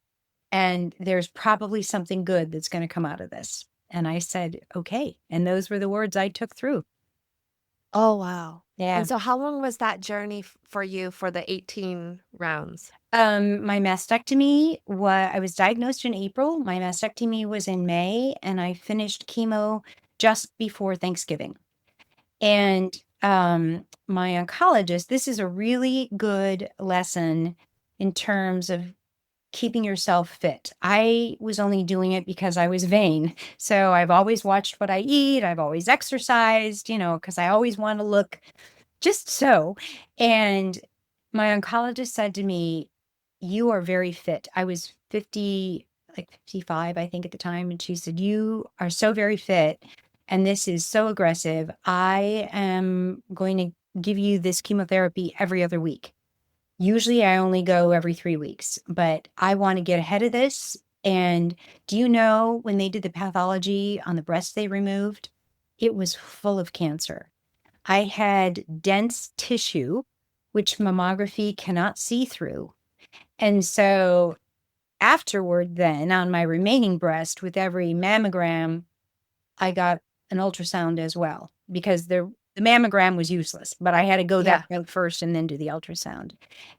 And there's probably something good that's going to come out of this." And I said, "Okay." And those were the words I took through. Oh, wow. Yeah. And so how long was that journey for you for the 18 rounds? My mastectomy I was diagnosed in April. My mastectomy was in May, and I finished chemo just before Thanksgiving. And my oncologist, this is a really good lesson in terms of keeping yourself fit. I was only doing it because I was vain. So I've always watched what I eat. I've always exercised, because I always want to look just so. And my oncologist said to me, "You are very fit." I was 50, like 55, I think at the time. And she said, "You are so very fit. And this is so aggressive. I am going to give you this chemotherapy every other week. Usually I only go every 3 weeks, but I want to get ahead of this. And do you know when they did the pathology on the breast they removed? It was full of cancer. I had dense tissue, which mammography cannot see through. And so afterward, then on my remaining breast, with every mammogram, I got an ultrasound as well because the mammogram was useless, but I had to go that Yeah. route first and then do the ultrasound.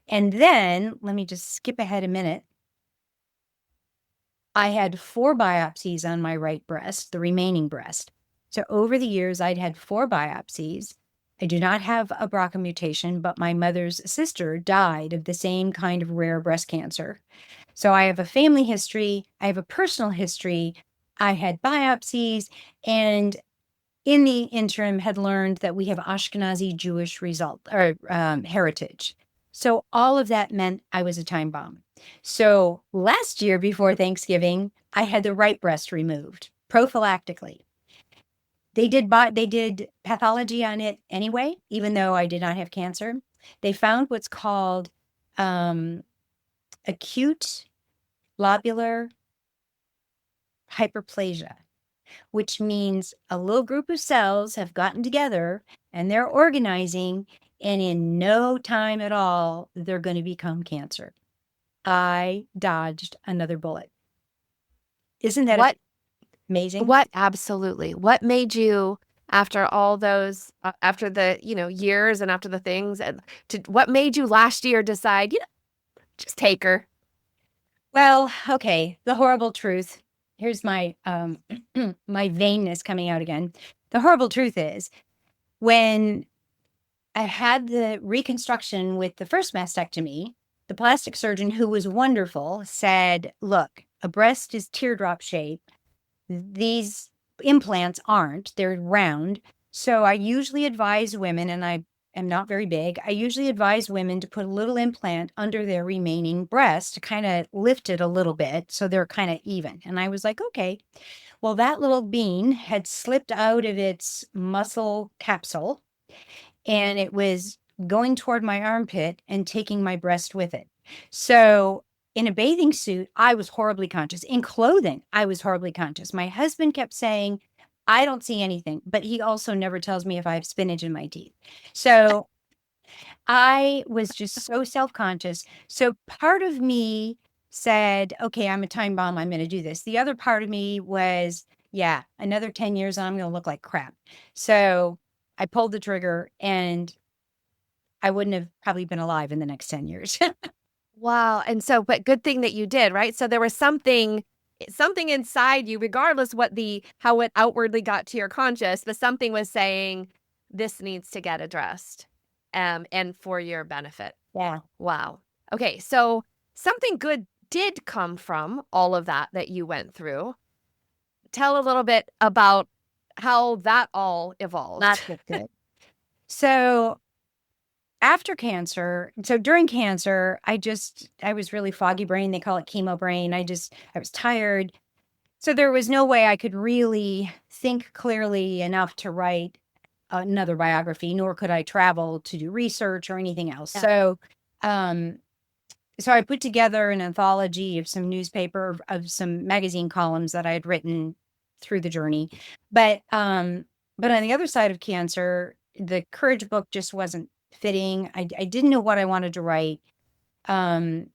And then let me just skip ahead a minute. I had 4 biopsies on my right breast, the remaining breast. So over the years, I'd had 4 biopsies. I do not have a BRCA mutation, but my mother's sister died of the same kind of rare breast cancer. So I have a family history, I have a personal history, I had biopsies, and in the interim had learned that we have Ashkenazi Jewish heritage. So all of that meant I was a time bomb. So last year before Thanksgiving, I had the right breast removed prophylactically. They did pathology on it anyway, even though I did not have cancer. They found what's called acute lobular hyperplasia, which means a little group of cells have gotten together and they're organizing and in no time at all, they're going to become cancer. I dodged another bullet. Isn't that What amazing? what absolutely. What made you after all those after the, years and after the things and what made you last year decide, just take her? Well, okay, the horrible truth. Here's my my vainness coming out again. The horrible truth is when I had the reconstruction with the first mastectomy, the plastic surgeon, who was wonderful, said, "Look, a breast is teardrop shaped. These implants aren't, they're round. So I usually advise women, and I am not very big, I usually advise women to put a little implant under their remaining breast to kind of lift it a little bit so they're kind of even." And I was like, okay. Well, that little bean had slipped out of its muscle capsule and it was going toward my armpit and taking my breast with it. So in a bathing suit, I was horribly conscious. In clothing, I was horribly conscious. My husband kept saying, I don't see anything, but he also never tells me if I have spinach in my teeth. So I was just so self conscious. So part of me said, okay, I'm a time bomb. I'm going to do this. The other part of me was, yeah, another 10 years and I'm going to look like crap. So I pulled the trigger and I wouldn't have probably been alive in the next 10 years. Wow. And so, but good thing that you did, right? So there was something inside you, regardless how it outwardly got to your conscious, but something was saying this needs to get addressed, and for your benefit. Yeah. Wow. Okay. So something good did come from all of that you went through. Tell a little bit about how that all evolved. Not good. So after cancer, so during cancer, I was really foggy brain. They call it chemo brain. I was tired. So there was no way I could really think clearly enough to write another biography, nor could I travel to do research or anything else. Yeah. Um, so I put together an anthology of some newspaper, of some magazine columns that I had written through the journey. But on the other side of cancer, the courage book just wasn't fitting. I didn't know what I wanted to write. Um,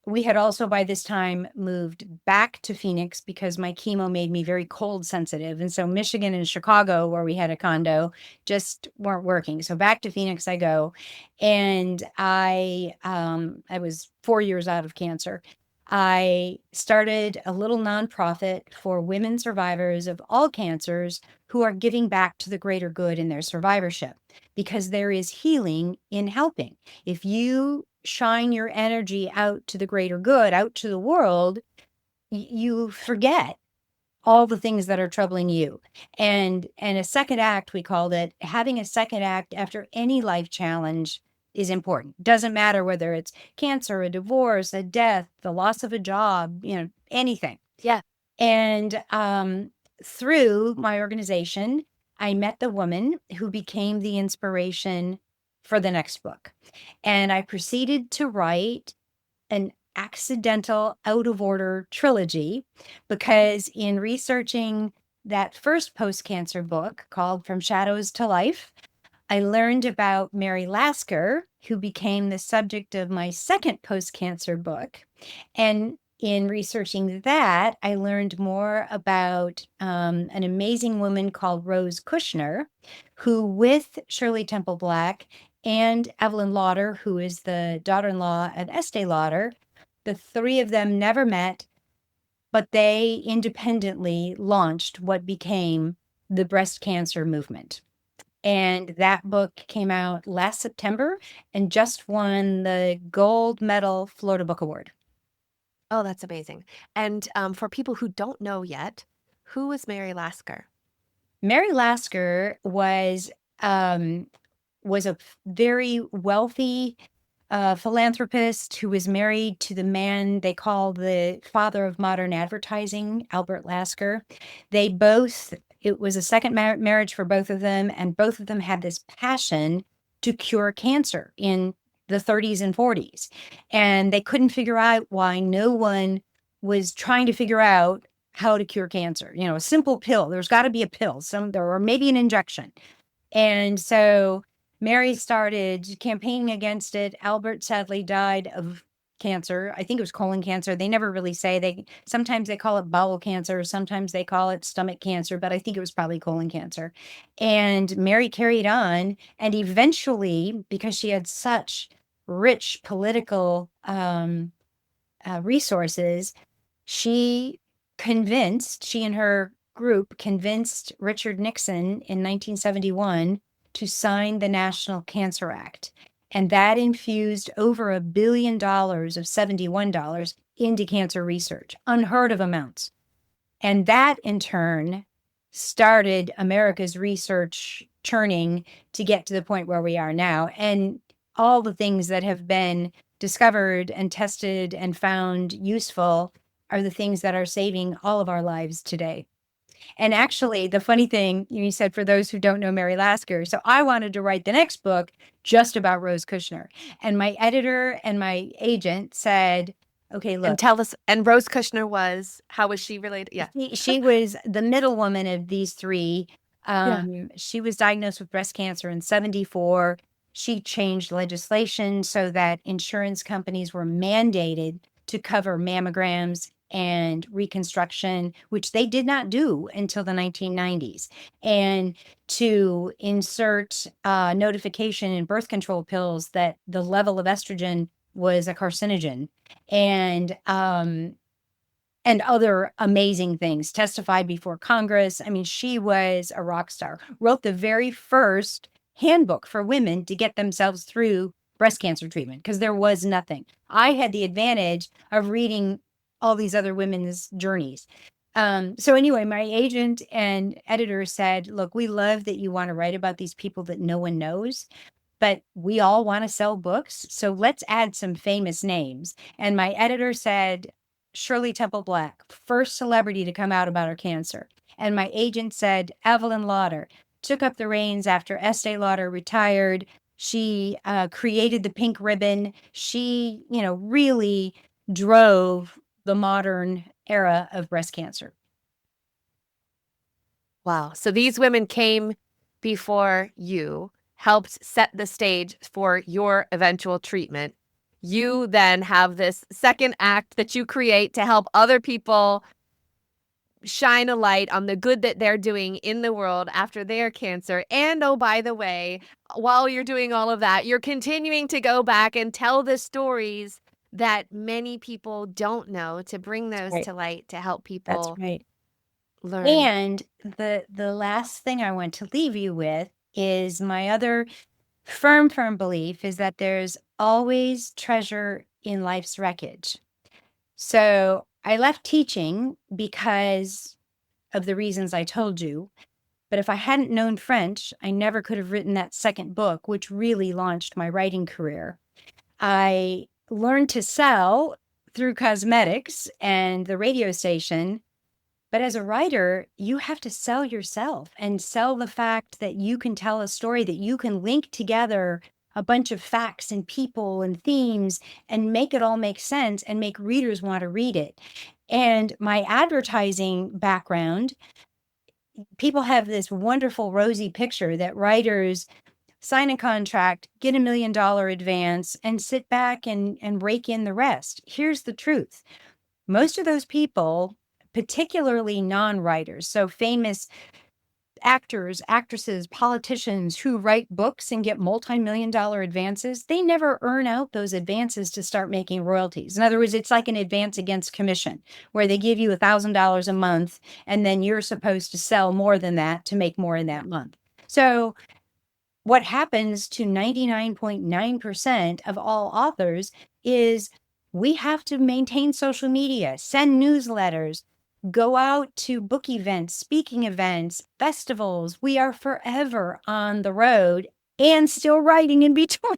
we had also by this time moved back to Phoenix because my chemo made me very cold sensitive. And so Michigan and Chicago, where we had a condo, just weren't working. So back to Phoenix I go. And I was 4 years out of cancer. I started a little nonprofit for women survivors of all cancers who are giving back to the greater good in their survivorship, because there is healing in helping. If you shine your energy out to the greater good, out to the world, you forget all the things that are troubling you. And a second act, we called it, having a second act after any life challenge is important. Doesn't matter whether it's cancer, a divorce, a death, the loss of a job, anything. Yeah. And through my organization, I met the woman who became the inspiration for the next book. And I proceeded to write an accidental, out of order trilogy because in researching that first post cancer book called From Shadows to Life, I learned about Mary Lasker, who became the subject of my second post cancer book. And in researching that, I learned more about an amazing woman called Rose Kushner, who, with Shirley Temple Black and Evelyn Lauder, who is the daughter in law of Estee Lauder, the three of them never met, but they independently launched what became the breast cancer movement. And that book came out last September and just won the gold medal Florida Book Award. Oh, that's amazing. And for people who don't know yet, who was Mary Lasker? Mary Lasker was a very wealthy philanthropist who was married to the man they call the father of modern advertising, Albert Lasker. It was a second marriage for both of them, and both of them had this passion to cure cancer in the 30s and 40s. And they couldn't figure out why no one was trying to figure out how to cure cancer. A simple pill. There's got to be a pill, or maybe an injection. And so Mary started campaigning against it. Albert sadly died of cancer. I think it was colon cancer. They never really say. They sometimes they call it bowel cancer, sometimes they call it stomach cancer, but I think it was probably colon cancer. And Mary carried on, and eventually, because she had such rich political resources, she and her group convinced Richard Nixon in 1971 to sign the National Cancer Act. And that infused over $1 billion of $71 into cancer research, unheard of amounts. And that in turn started America's research churning to get to the point where we are now. And all the things that have been discovered and tested and found useful are the things that are saving all of our lives today. And actually, the funny thing you said, for those who don't know Mary Lasker, so I wanted to write the next book just about Rose Kushner. And my editor and my agent said, okay, And look, tell us, and Rose Kushner how was she related? Yeah. she was the middle woman of these three. Yeah. She was diagnosed with breast cancer in 74. She changed legislation so that insurance companies were mandated to cover mammograms and reconstruction, which they did not do until the 1990s, and to insert notification in birth control pills that the level of estrogen was a carcinogen. And other amazing things, testified before Congress. I mean, she was a rock star, wrote the very first handbook for women to get themselves through breast cancer treatment because there was nothing. I had the advantage of reading all these other women's journeys. So anyway, my agent and editor said, look, we love that you want to write about these people that no one knows, but we all want to sell books. So let's add some famous names. And my editor said, Shirley Temple Black, first celebrity to come out about her cancer. And my agent said, Evelyn Lauder took up the reins after Estee Lauder retired. She created the pink ribbon. She, really drove the modern era of breast cancer. Wow. So these women came before you, helped set the stage for your eventual treatment. You then have this second act that you create to help other people shine a light on the good that they're doing in the world after their cancer. And oh, by the way, while you're doing all of that, you're continuing to go back and tell the stories that many people don't know, to bring those Right. to light, to help That's people right. learn. And the last thing I want to leave you with is my other firm belief is that there's always treasure in life's wreckage. So I left teaching because of the reasons I told you. But if I hadn't known French, I never could have written that second book, which really launched my writing career. I learned to sell through cosmetics and the radio station. But as a writer, you have to sell yourself and sell the fact that you can tell a story, that you can link together a bunch of facts and people and themes and make it all make sense and make readers want to read it. And my advertising background, people have this wonderful rosy picture that writers sign a contract, get $1 million advance, and sit back and rake in the rest. Here's the truth. Most of those people, particularly non-writers, so famous actors, actresses, politicians who write books and get multi-million-dollar advances, they never earn out those advances to start making royalties. In other words, it's like an advance against commission, where they give you $1,000 a month, and then you're supposed to sell more than that to make more in that month. So what happens to 99.9% of all authors is we have to maintain social media, send newsletters, go out to book events, speaking events, festivals. We are forever on the road and still writing in between.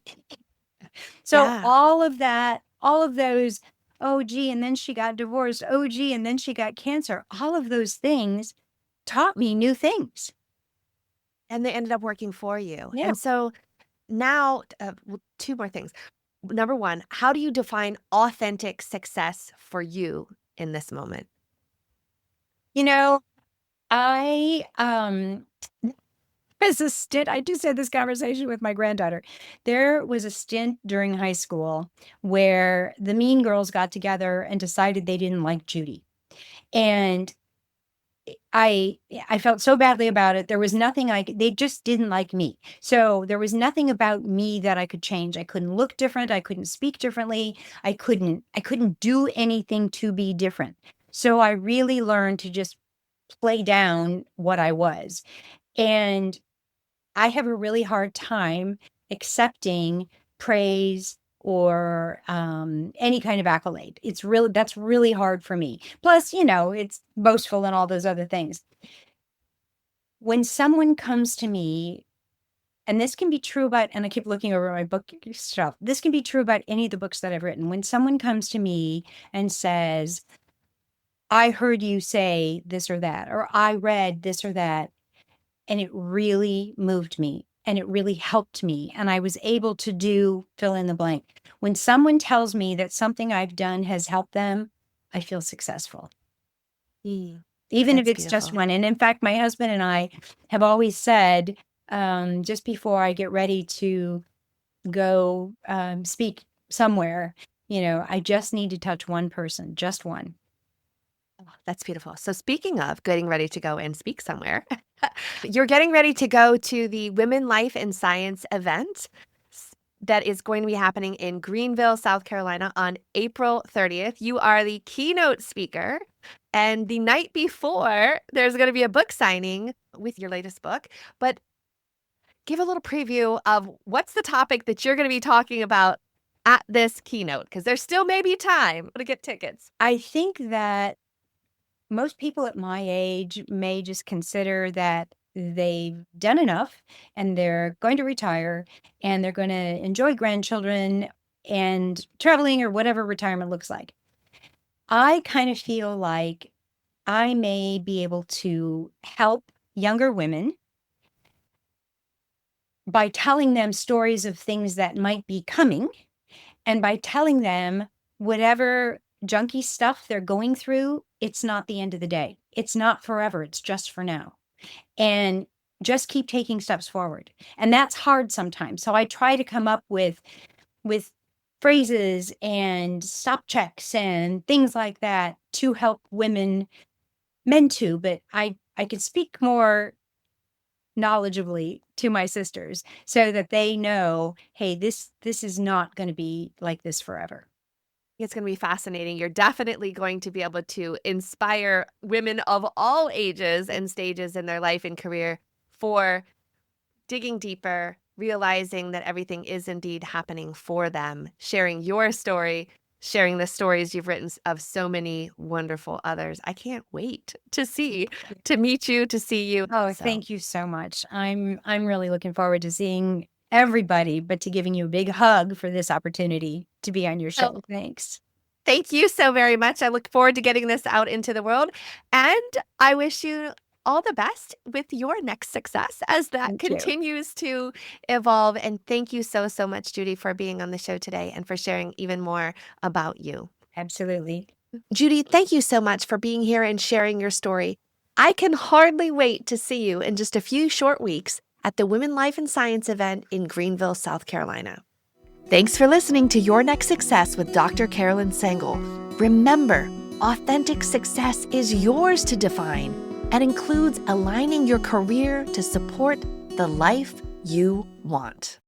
So Yeah. all of that, all of those, oh, gee, and then she got divorced. Oh, gee, and then she got cancer. All of those things taught me new things. And they ended up working for you. Yeah. And so now, two more things. Number one, how do you define authentic success for you in this moment? You know, I was a stint. I just had this conversation with my granddaughter. There was a stint during high school where the mean girls got together and decided they didn't like Judy. And I felt so badly about it. There was nothing they just didn't like me. So there was nothing about me that I could change. I couldn't look different. I couldn't speak differently. I couldn't do anything to be different. So I really learned to just play down what I was. And I have a really hard time accepting praise or any kind of accolade. That's really hard for me. Plus, it's boastful and all those other things. When someone comes to me, and this can be true about, and I keep looking over my book stuff, this can be true about any of the books that I've written. When someone comes to me and says, I heard you say this or that, or I read this or that, and it really moved me and it really helped me. And I was able to do fill in the blank. When someone tells me that something I've done has helped them, I feel successful, even if That's it's just beautiful. one. And in fact, my husband and I have always said, just before I get ready to go speak somewhere, I just need to touch one person, just one. Oh, that's beautiful. So speaking of getting ready to go and speak somewhere, you're getting ready to go to the Women, Life, and Science event that is going to be happening in Greenville, South Carolina on April 30th. You are the keynote speaker. And the night before, there's going to be a book signing with your latest book. But give a little preview of what's the topic that you're going to be talking about at this keynote, because there's still maybe time to get tickets. I think that most people at my age may just consider that they've done enough and they're going to retire and they're going to enjoy grandchildren and traveling or whatever retirement looks like. I kind of feel like I may be able to help younger women by telling them stories of things that might be coming, and by telling them whatever junky stuff they're going through, it's not the end of the day. It's not forever. It's just for now. And just keep taking steps forward. And that's hard sometimes. So I try to come up with phrases and stop checks and things like that to help women, men too, but I could speak more knowledgeably to my sisters so that they know, hey, this is not going to be like this forever. It's going to be fascinating. You're definitely going to be able to inspire women of all ages and stages in their life and career for digging deeper, realizing that everything is indeed happening for them, sharing your story, sharing the stories you've written of so many wonderful others. I can't wait to meet you, to see you. Oh, thank you so much. I'm really looking forward to seeing everybody, but to giving you a big hug for this opportunity to be on your show. Oh, Thanks. thank you so very much. I look forward to getting this out into the world. And I wish you all the best with your next success as that Thank you. continues to evolve. And thank you so, so much, Judy, for being on the show today and for sharing even more about you. Absolutely. Judy, thank you so much for being here and sharing your story. I can hardly wait to see you in just a few short weeks at the Women, Life, and Science event in Greenville, South Carolina. Thanks for listening to Your Next Success with Dr. Carolyn Sengel. Remember, authentic success is yours to define and includes aligning your career to support the life you want.